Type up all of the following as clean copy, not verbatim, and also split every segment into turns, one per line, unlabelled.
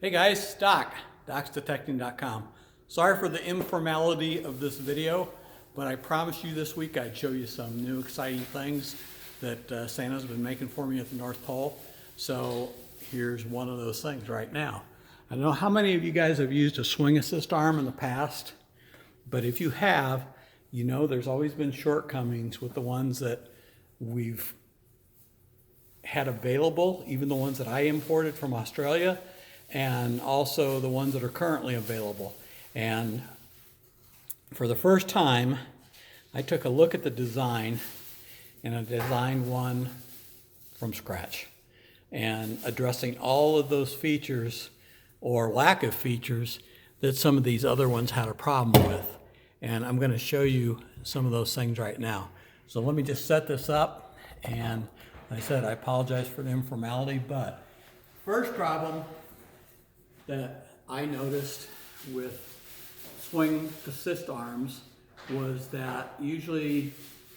Hey guys, DocsDetecting.com. Sorry for the informality of this video, but I promised you this week I'd show you some new exciting things that Santa's been making for me at the North Pole. So here's one of those things right now. I don't know how many of you guys have used a swing assist arm in the past, but if you have, you know there's always been shortcomings with the ones that we've had available, even the ones that I imported from Australia, and also the ones that are currently available. And for the first time, I took a look at the design, and I designed one from scratch, and addressing all of those features or lack of features that some of these other ones had a problem with. And I'm going to show you some of those things right now. So let me just set this up, and like I said, I apologize for the informality, but first problem that I noticed with swing assist arms was that usually,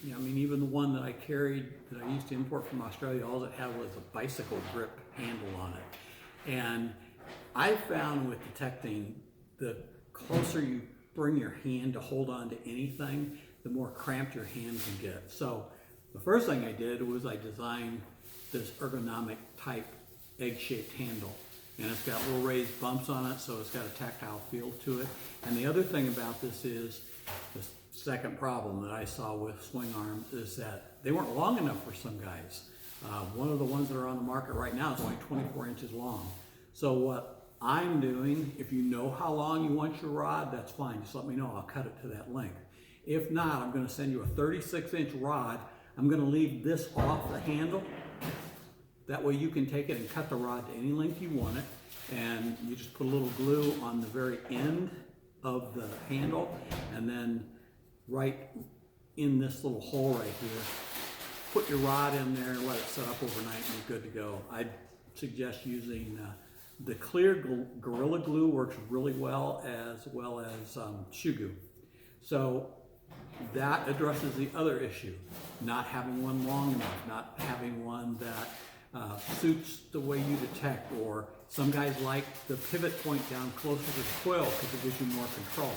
even the one that I carried that I used to import from Australia, all it had was a bicycle grip handle on it. And I found with detecting, the closer you bring your hand to hold on to anything, the more cramped your hand can get. So the first thing I did was I designed this ergonomic type egg-shaped handle. And it's got little raised bumps on it, so it's got a tactile feel to it. And the other thing about this is, the second problem that I saw with swing arms is that they weren't long enough for some guys. One of the ones that are on the market right now is only 24 inches long. So what I'm doing, if you know how long you want your rod, that's fine. Just let me know, I'll cut it to that length. If not, I'm gonna send you a 36-inch rod. I'm gonna leave this off the handle. That way you can take it and cut the rod to any length you want it, and you just put a little glue on the very end of the handle, and then right in this little hole right here, put your rod in there and let it set up overnight and you're good to go. I'd suggest using the clear Gorilla Glue, works really well as shoe glue. So that addresses the other issue, not having one long enough, not having one that suits the way you detect, or some guys like the pivot point down closer to the coil because it gives you more control.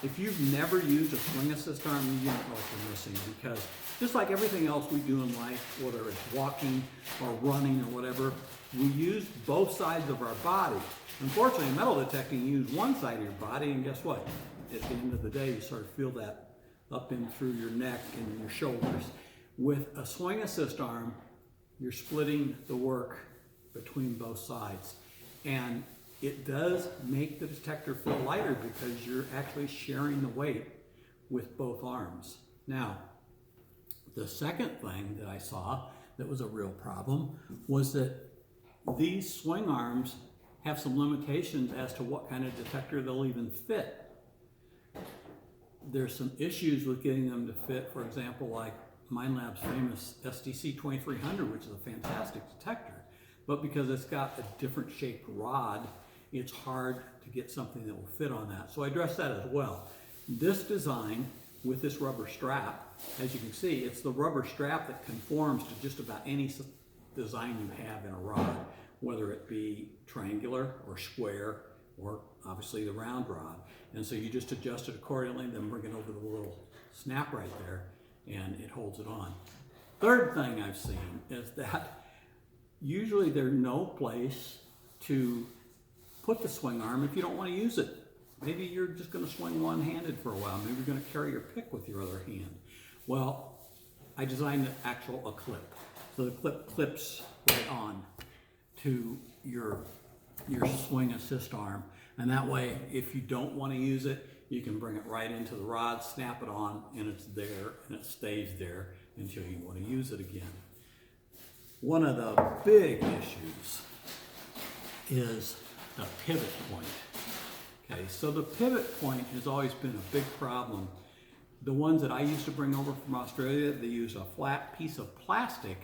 If you've never used a swing assist arm, you don't know what you're missing, because just like everything else we do in life, whether it's walking or running or whatever, we use both sides of our body. Unfortunately, in metal detecting, you use one side of your body, and guess what? At the end of the day, you sort of feel that up in through your neck and your shoulders. With a swing assist arm, you're splitting the work between both sides. And it does make the detector feel lighter because you're actually sharing the weight with both arms. Now, the second thing that I saw that was a real problem was that these swing arms have some limitations as to what kind of detector they'll even fit. There's some issues with getting them to fit, for example, like Minelab's famous SDC 2300, which is a fantastic detector, but because it's got a different shaped rod, it's hard to get something that will fit on that. So I addressed that as well. This design with this rubber strap, as you can see, it's the rubber strap that conforms to just about any design you have in a rod, whether it be triangular or square or obviously the round rod. And so you just adjust it accordingly, then bring it over the little snap right there, and it holds it on. Third thing I've seen is that usually there's no place to put the swing arm if you don't want to use it. Maybe you're just going to swing one-handed for a while. Maybe you're going to carry your pick with your other hand. Well, I designed a clip. So the clip clips right on to your swing assist arm. And that way, if you don't want to use it, you can bring it right into the rod, snap it on, and it's there, and it stays there until you want to use it again. One of the big issues is the pivot point. Okay, so the pivot point has always been a big problem. The ones that I used to bring over from Australia, they use a flat piece of plastic,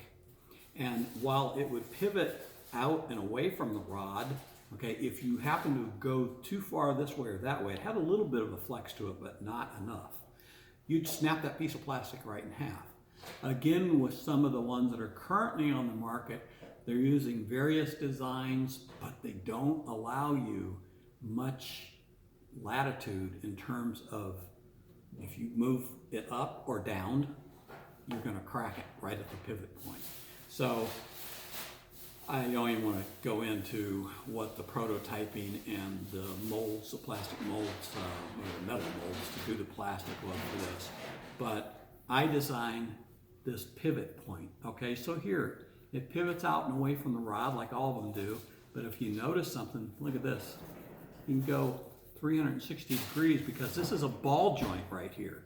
and while it would pivot out and away from the rod, okay, if you happen to go too far this way or that way, it had a little bit of a flex to it, but not enough. You'd snap that piece of plastic right in half. Again, with some of the ones that are currently on the market, They're using various designs, but they don't allow you much latitude in terms of if you move it up or down, you're going to crack it right at the pivot point. So I don't even want to go into what the prototyping and the molds, the plastic molds, or the metal molds to do the plastic was for this. But I designed this pivot point. Okay, so here, it pivots out and away from the rod like all of them do. But if you notice something, look at this. You can go 360 degrees because this is a ball joint right here.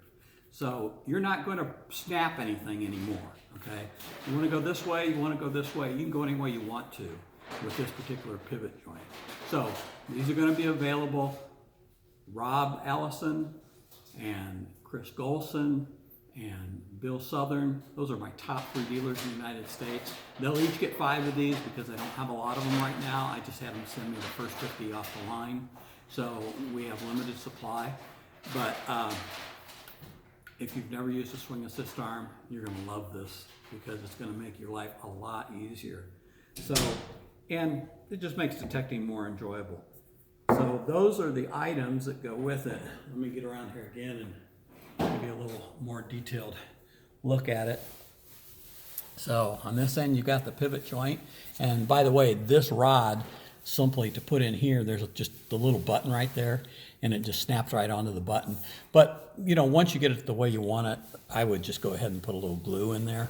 So you're not going to snap anything anymore, okay? You want to go this way, you want to go this way, you can go any way you want to with this particular pivot joint. So these are going to be available. Rob Allison and Chris Golson and Bill Southern, those are my top 3 dealers in the United States. They'll each get 5 of these because I don't have a lot of them right now. I just had them send me the first 50 off the line. So we have limited supply. But if you've never used a swing assist arm, you're going to love this because it's going to make your life a lot easier. So, and it just makes detecting more enjoyable. So those are the items that go with it. Let me get around here again and give you a little more detailed look at it. So on this end, you got the pivot joint. And by the way, this rod, simply to put in here, there's just the little button right there, and it just snaps right onto the button. But you know, once you get it the way you want it, I would just go ahead and put a little glue in there,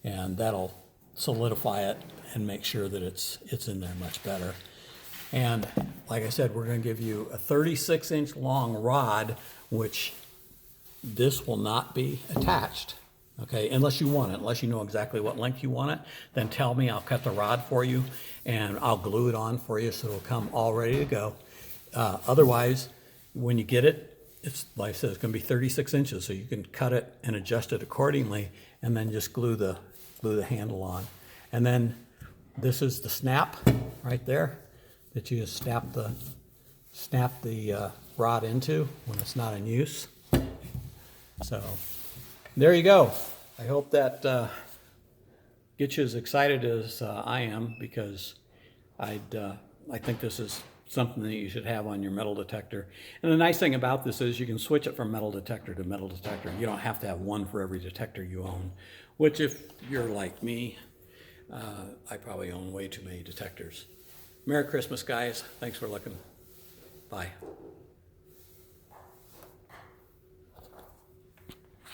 and that'll solidify it and make sure that it's in there much better. And like I said, we're going to give you a 36-inch long rod, which this will not be attached. Okay, unless you want it, unless you know exactly what length you want it, then tell me, I'll cut the rod for you and I'll glue it on for you so it'll come all ready to go. Otherwise, when you get it, it's like I said, it's going to be 36 inches, so you can cut it and adjust it accordingly and then just glue the handle on. And then this is the snap right there that you just snap the rod into when it's not in use. So there you go. I hope that gets you as excited as I am, because I think this is something that you should have on your metal detector. And the nice thing about this is you can switch it from metal detector to metal detector. You don't have to have one for every detector you own, which if you're like me, I probably own way too many detectors. Merry Christmas, guys. Thanks for looking. Bye.